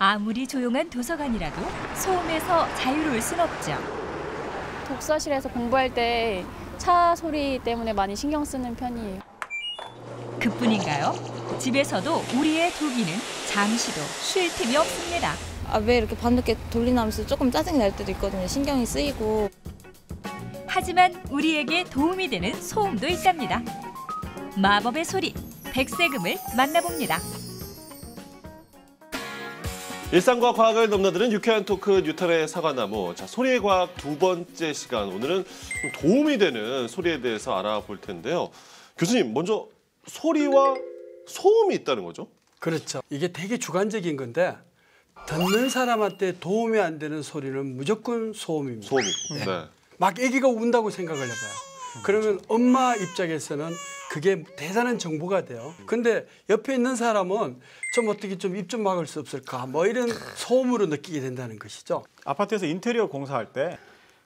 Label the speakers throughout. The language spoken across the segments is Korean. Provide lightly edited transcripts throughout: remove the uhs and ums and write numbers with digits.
Speaker 1: 아무리 조용한 도서관이라도 소음에서 자유로울 순 없죠.
Speaker 2: 독서실에서 공부할 때 차 소리 때문에 많이 신경 쓰는 편이에요.
Speaker 1: 그뿐인가요? 집에서도 우리의 도기는 잠시도 쉴 틈이 없습니다.
Speaker 3: 왜 이렇게 밤늦게 돌리나면서 조금 짜증이 날 때도 있거든요. 신경이 쓰이고.
Speaker 1: 하지만 우리에게 도움이 되는 소음도 있답니다. 마법의 소리, 백세금을 만나봅니다.
Speaker 4: 일상과 과학을 넘나드는 유쾌한 토크 뉴턴의 사과나무. 자, 소리의 과학 두 번째 시간. 오늘은 좀 도움이 되는 소리에 대해서 알아볼 텐데요. 교수님, 먼저 소리와 소음이 있다는 거죠?
Speaker 5: 그렇죠. 이게 되게 주관적인 건데 듣는 사람한테 도움이 안 되는 소리는 무조건 소음입니다.
Speaker 4: 소음이고. 네.
Speaker 5: 막 아기가 운다고 생각을 해봐요. 그러면 엄마 입장에서는 그게 대단한 정보가 돼요. 근데 옆에 있는 사람은 좀 어떻게 좀 입 좀 막을 수 없을까? 뭐 이런 소음으로 느끼게 된다는 것이죠.
Speaker 6: 아파트에서 인테리어 공사할 때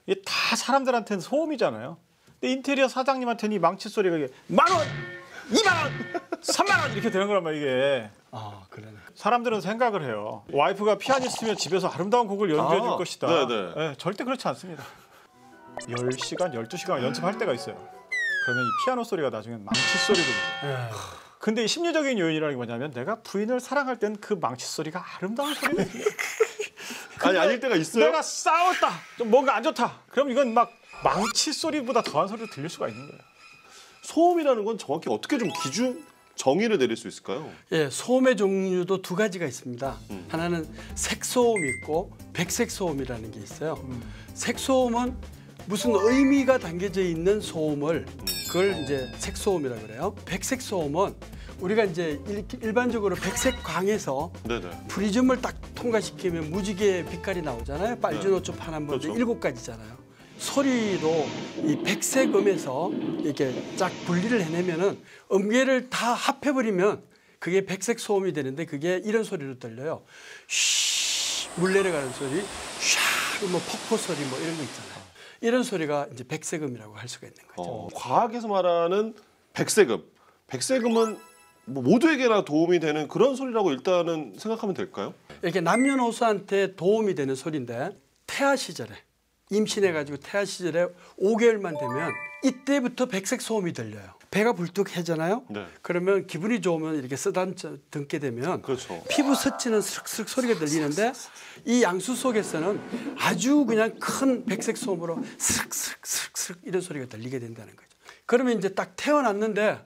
Speaker 6: 이게 다 사람들한테는 소음이잖아요. 근데 인테리어 사장님한테는 이 망치 소리가 이게 10,000원, 20,000원, 30,000원 이렇게 되는 거란 말이에요, 이게.
Speaker 5: 아, 그러네.
Speaker 6: 사람들은 생각을 해요. 와이프가 피아니스트면 집에서 아름다운 곡을 연주해 줄 것이다.
Speaker 4: 네네.
Speaker 6: 네, 절대 그렇지 않습니다. 10시간, 12시간 연습할 때가 있어요. 그러면 이 피아노 소리가 나중에 망치 소리로 들려요. 근데 이 심리적인 요인이라는 게 뭐냐면 내가 부인을 사랑할 땐 그 망치 소리가 아름다운 소리가 들려요.
Speaker 4: 아니, 아닐 때가 있어요?
Speaker 6: 내가 싸웠다, 좀 뭔가 안 좋다. 그럼 이건 막 망치 소리보다 더한 소리로 들릴 수가 있는 거예요.
Speaker 4: 소음이라는 건 정확히 어떻게 좀 기준, 정의를 내릴 수 있을까요?
Speaker 5: 예, 소음의 종류도 두 가지가 있습니다. 하나는 색소음 있고 백색소음이라는 게 있어요. 색소음은 무슨 의미가 담겨져 있는 소음을 그걸 이제 색소음이라고 그래요. 백색소음은 우리가 이제 일반적으로 백색광에서
Speaker 4: 네네.
Speaker 5: 프리즘을 딱 통과시키면 무지개 빛깔이 나오잖아요. 빨주노초 파남보
Speaker 4: 그렇죠.
Speaker 5: 7가지잖아요. 소리도 이 백색음에서 이렇게 쫙 분리를 해내면은 음계를 다 합해버리면 그게 백색 소음이 되는데 그게 이런 소리로 들려요. 쉬, 물 내려가는 소리, 샤, 뭐 폭포 소리 뭐 이런 거 있잖아요. 이런 소리가 이제 백색음이라고 할 수가 있는 거죠.
Speaker 4: 과학에서 말하는 백세금. 백세금은 뭐 모두에게나 도움이 되는 그런 소리라고 일단은 생각하면 될까요?
Speaker 5: 이렇게 남녀노소한테 도움이 되는 소리인데 태아 시절에 임신해가지고 태아 시절에 5개월만 되면 이때부터 백색 소음이 들려요. 배가 불뚝해잖아요.
Speaker 4: 네.
Speaker 5: 그러면 기분이 좋으면 이렇게 쓰다듬게 되면
Speaker 4: 그렇죠.
Speaker 5: 피부 스치는 스륵스륵 소리가 들리는데 이 양수 속에서는 아주 그냥 큰 백색 소음으로 스륵스륵 이런 소리가 들리게 된다는 거죠. 그러면 이제 딱 태어났는데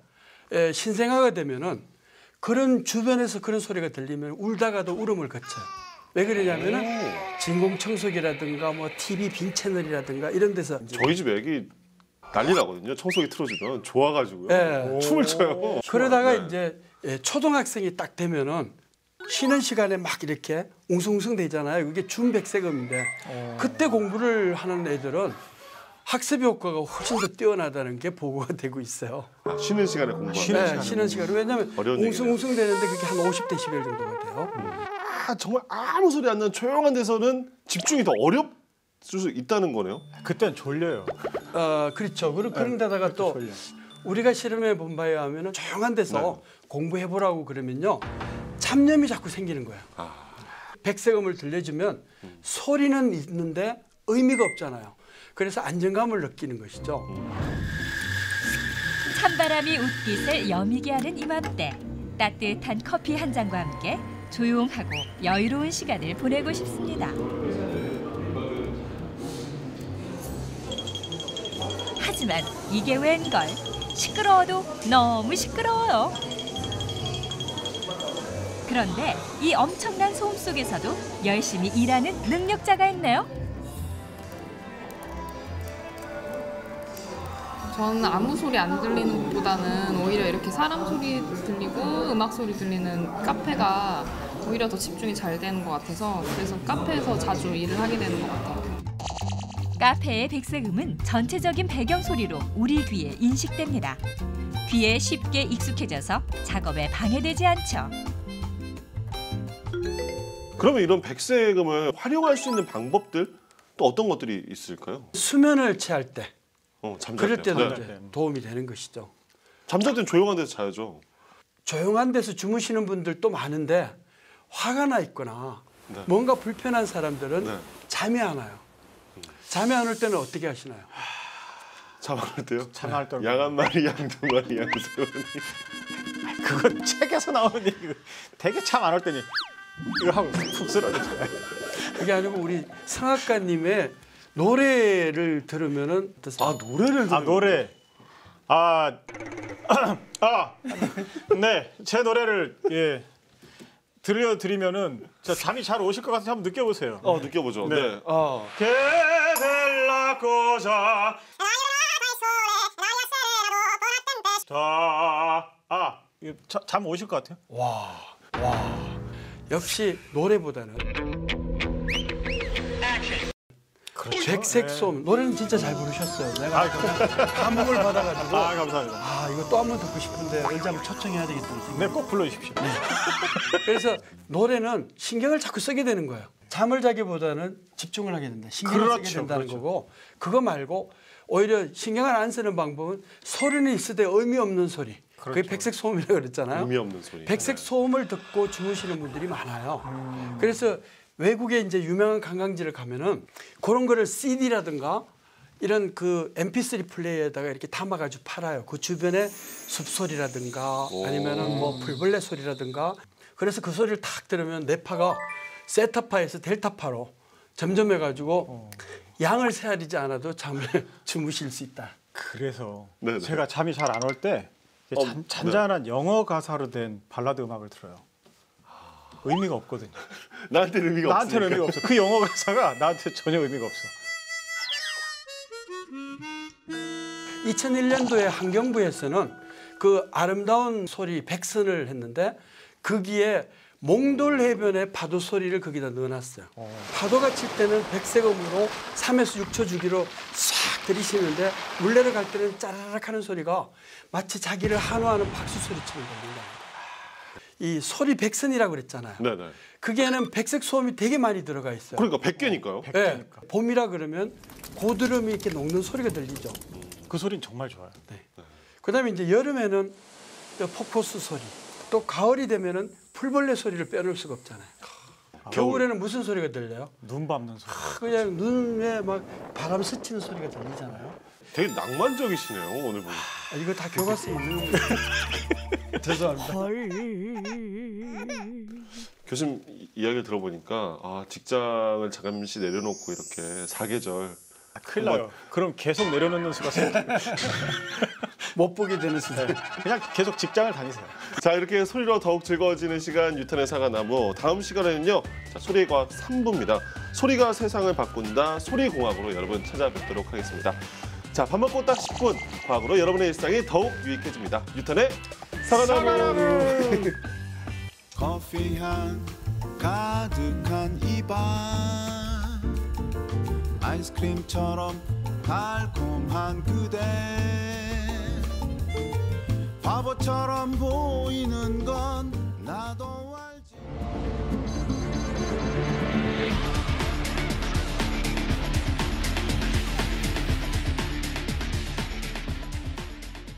Speaker 5: 신생아가 되면은 그런 주변에서 그런 소리가 들리면 울다가도 울음을 거쳐요. 왜 그러냐면은 진공청소기라든가 뭐 TV 빈 채널이라든가 이런 데서
Speaker 4: 저희 집 애기 난리 나거든요. 청소기 틀어주면 좋아가지고요.
Speaker 5: 예.
Speaker 4: 춤을 춰요.
Speaker 5: 그러다가
Speaker 4: 네.
Speaker 5: 이제 초등학생이 딱 되면은 쉬는 시간에 막 이렇게 웅성웅성 되잖아요. 그게 준백색음인데 그때 공부를 하는 애들은 학습 효과가 훨씬 더 뛰어나다는 게 보고가 되고 있어요.
Speaker 4: 쉬는 시간에 공부하는.
Speaker 5: 네, 쉬는 시간에. 왜냐하면 웅성웅성 되는데 그게 한 50데시벨 정도가 돼요.
Speaker 4: 정말 아무 소리 안 나는 조용한 데서는 집중이 더 어렵을 수 있다는 거네요.
Speaker 6: 그때는 졸려요.
Speaker 5: 그렇죠. 그런 데다가 또
Speaker 6: 졸려.
Speaker 5: 우리가 실험해 본 바에 하면은 조용한 데서 공부해 보라고 그러면요 잡념이 자꾸 생기는 거예요. 백색음을 들려주면 소리는 있는데 의미가 없잖아요. 그래서 안정감을 느끼는 것이죠.
Speaker 1: 찬바람이 옷깃을 여미게 하는 이맘때 따뜻한 커피 한 잔과 함께 조용하고 여유로운 시간을 보내고 싶습니다. 하지만 이게 웬걸 시끄러워도 너무 시끄러워요. 그런데 이 엄청난 소음 속에서도 열심히 일하는 능력자가 있네요.
Speaker 7: 저는 아무 소리 안 들리는 것보다는 오히려 이렇게 사람 소리 들리고 음악 소리 들리는 카페가 오히려 더 집중이 잘 되는 것 같아서 그래서 카페에서 자주 일을 하게 되는 것 같아요.
Speaker 1: 카페의 백색음은 전체적인 배경 소리로 우리 귀에 인식됩니다. 귀에 쉽게 익숙해져서 작업에 방해되지 않죠.
Speaker 4: 그러면 이런 백세금을 활용할 수 있는 방법들 또 어떤 것들이 있을까요?
Speaker 5: 수면을 취할 때
Speaker 4: 잠잘
Speaker 5: 그럴 때도
Speaker 4: 네.
Speaker 5: 이제 도움이 되는 것이죠.
Speaker 4: 잠잘 땐 조용한 데서 자야죠.
Speaker 5: 조용한 데서 주무시는 분들도 많은데 화가 나 있거나
Speaker 4: 네.
Speaker 5: 뭔가 불편한 사람들은
Speaker 4: 네.
Speaker 5: 잠이 안 와요. 잠이 안 올 때는 어떻게 하시나요?
Speaker 4: 잠 안 올 때요?
Speaker 6: 잠안 올
Speaker 4: 양 한 마리, 양 두 마리, 양 세 마리.
Speaker 6: 그건 책에서 나오는 얘기. 되게 잠 안 올 때니 이거 하고 푹 쓰러졌어요.
Speaker 5: 그게 아니고 우리 성악가님의 노래를 들으면은 어떠세요?
Speaker 4: 아 노래를
Speaker 6: 아 노래. 네, 제 노래를 예 들려드리면은 잠이 잘 오실 것 같아서 한번 느껴보세요.
Speaker 4: 느껴보죠.
Speaker 6: 네.
Speaker 4: 네.
Speaker 6: 게벨라 고자. 잠 오실 것 같아요.
Speaker 5: 역시 노래보다는
Speaker 6: 그렇죠.
Speaker 5: 백색 소음 노래는 진짜 잘 부르셨어요. 내가 감흥을 받아가지고
Speaker 6: 감사합니다.
Speaker 5: 이거 또 한 번 듣고 싶은데 언제 한번 초청해야 되겠다는 생각.
Speaker 6: 네, 꼭 불러주십시오.
Speaker 5: 그래서 노래는 신경을 자꾸 쓰게 되는 거예요. 잠을 자기보다는 집중을 하게 된다. 신경을 쓰게 된다는 거고 그거 말고 오히려 신경을 안 쓰는 방법은 소리는 있으되 의미 없는 소리. 그게 백색 소음이라고 그랬잖아요.
Speaker 4: 의미 없는 소리.
Speaker 5: 백색 소음을 듣고 주무시는 분들이 많아요. 그래서 외국에 이제 유명한 관광지를 가면은 그런 거를 CD라든가 이런 그 MP3 플레이어에다가 이렇게 담아가지고 팔아요. 그 주변에 숲소리라든가 아니면은 뭐 풀벌레 소리라든가. 그래서 그 소리를 탁 들으면 뇌파가 세타파에서 델타파로 점점 해가지고 양을 세아리지 않아도 잠을 주무실 수 있다.
Speaker 6: 그래서
Speaker 4: 네네.
Speaker 6: 제가 잠이 잘 안 올 때 잔잔한 영어 가사로 된 발라드 음악을 들어요. 의미가 없거든요.
Speaker 4: 나한테는 의미가 없어.
Speaker 6: 나한테는 의미가 없어. 그 영어 가사가 나한테 전혀 의미가 없어.
Speaker 5: 2001년도에 환경부에서는 그 아름다운 소리 백선을 했는데 거기에 몽돌 해변의 파도 소리를 거기다 넣어놨어요. 파도가 칠 때는 백색음으로 3에서 6초 주기로 싹 들이쉬는데 물레를 갈 때는 짜라락 하는 소리가 마치 자기를 환호하는 박수 소리처럼 들린다. 이 소리 백선이라고 그랬잖아요.
Speaker 4: 네네.
Speaker 5: 그게는 백색 소음이 되게 많이 들어가 있어요.
Speaker 4: 그러니까 100개니까요.
Speaker 5: 네. 봄이라 그러면 고드름이 이렇게 녹는 소리가 들리죠.
Speaker 6: 그 소리는 정말 좋아요.
Speaker 5: 그다음에 이제 여름에는 폭포수 소리, 또 가을이 되면은 풀벌레 소리를 빼놓을 수가 없잖아요. 겨울에는 무슨 소리가 들려요?
Speaker 6: 눈 밟는 소리.
Speaker 5: 그냥 눈에 막 바람 스치는 소리가 들리잖아요.
Speaker 4: 되게 낭만적이시네요 오늘 보니.
Speaker 5: 이거 다 교과서에 있는 거예요. 죄송합니다.
Speaker 4: 교수님 이야기를 들어보니까 직장을 잠시 내려놓고 이렇게 사계절
Speaker 6: 큰일 나요. 그럼 계속 내려놓는 수가 있어요.
Speaker 5: 못 보게 되는 수준.
Speaker 6: 그냥 계속 직장을 다니세요.
Speaker 4: 자 이렇게 소리로 더욱 즐거워지는 시간 유탄의 사과나무. 다음 시간에는요 소리의 과학 3부입니다. 소리가 세상을 바꾼다 소리공학으로 여러분 찾아뵙도록 하겠습니다. 자 밥 먹고 딱 10분 과학으로 여러분의 일상이 더욱 유익해집니다. 유탄의 사과나무.
Speaker 8: 커피향 가득한 입안 아이스크림처럼 달콤한 그대 바보처럼 보이는 건 나도